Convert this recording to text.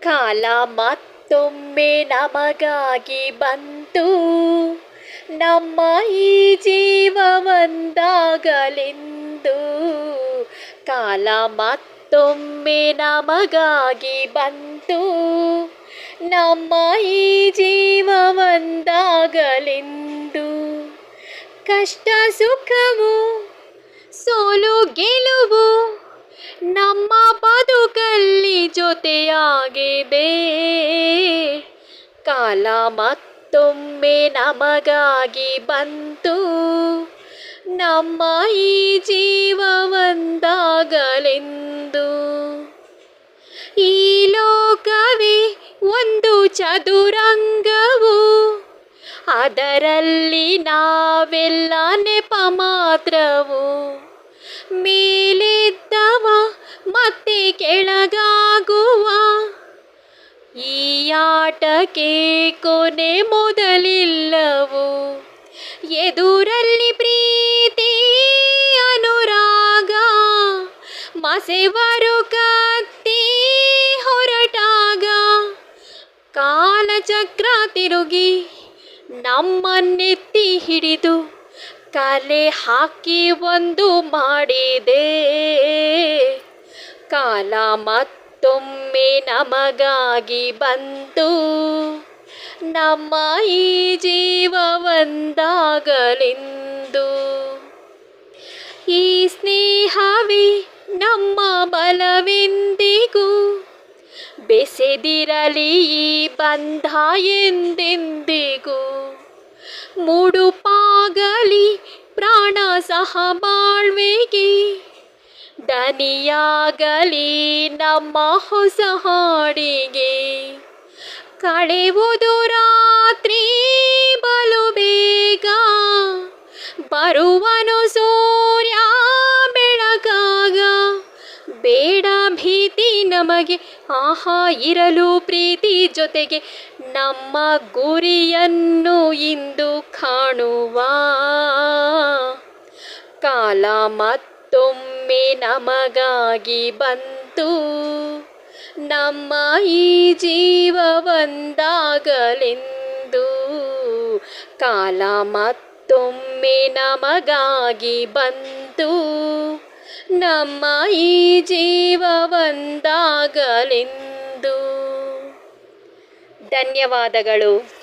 ಕಾಲ ಮತ್ತೊಮ್ಮೆ ನಮಗಾಗಿ ಬಂತು, ನಮ್ಮ ಈ ಜೀವವಂದಾಗಲೆಂದು. ಕಾಲ ಮತ್ತೊಮ್ಮೆ ನಮಗಾಗಿ ಬಂತು, ನಮ್ಮ ಈ ಜೀವವಂದಾಗಲೆಂದು. ಕಷ್ಟ ಸುಖವು ಸೋಲು ಗೆಲುವು ನಮ್ಮ ಬದುಕಲ್ಲಿ ಜೊತೆಯಾಗಿದೆ. ಕಾಲ ಮತ್ತೊಮ್ಮೆ ನಮಗಾಗಿ ಬಂತು, ನಮ್ಮ ಈ ಜೀವವಂದಾಗಲೆಂದು. ಈ ಲೋಕವೇ ಒಂದು ಚದುರಂಗವು, ಅದರಲ್ಲಿ ನಾವೆಲ್ಲ ನೆಪ ಮಾತ್ರವು. ಮೇಲೆದ್ದವ ಮತ್ತೆ ಕೆಳಗಾಗುವ, ಈ ಆಟಕ್ಕೆ ಕೊನೆ ಮೊದಲಿಲ್ಲವು. ಎದುರಲ್ಲಿ ಪ್ರೀತಿ ಅನುರಾಗ, ಮಸೆವರು ಕತ್ತಿ ಹೊರಟಾಗ. ಕಾಲಚಕ್ರ ತಿರುಗಿ ನಮ್ಮನ್ನೆತ್ತಿ ಹಿಡಿದು ಕಲೆ ಹಾಕಿ ಒಂದು ಮಾಡಿದೆ. ಕಾಲ ಮತ್ತೊಮ್ಮೆ ನಮಗಾಗಿ ಬಂತು, ನಮ್ಮ ಈ ಜೀವವಂದಾಗಲೆಂದು. ಈ ಸ್ನೇಹವೇ ನಮ್ಮ ಬಲವೆಂದಿಗೂ, ಬೆಸೆದಿರಲಿ ಈ ಬಂಧ ಎಂದೆಂದಿಗೂ. ಮುಡುಪಾಗಲಿ ಪ್ರಾಣ ಸಹ ಬಾಳ್ವೆಗೆ, ದನಿಯಾಗಲಿ ನಮ್ಮ ಹೊಸ ಹಾಡಿಗೆ. ಕಳೆವುದು ರಾತ್ರಿ ಬಲು ಬೇಗ, ಬರುವನು ಸೂರ್ಯ ಬೆಳಕಾಗ. ಬೇಡ ಭೀತಿ ನಮಗೆ, ಆಹಾ ಇರಲು ಪ್ರೀತಿ ಜೊತೆಗೆ. ನಮ್ಮ ಗುರಿಯನ್ನು ಇಂದು ಕಾಣುವ. ಕಾಲ ಮತ್ತೊಮ್ಮೆ ನಮಗಾಗಿ ಬಂತು, ನಮ್ಮ ಈ ಜೀವವಂದಾಗಲೆಂದು. ಕಾಲ ಮತ್ತೊಮ್ಮೆ ನಮಗಾಗಿ ಬಂತು, ನಮ್ಮ ಈ ಜೀವವಂದಾಗಲೆಂದು. ಧನ್ಯವಾದಗಳು.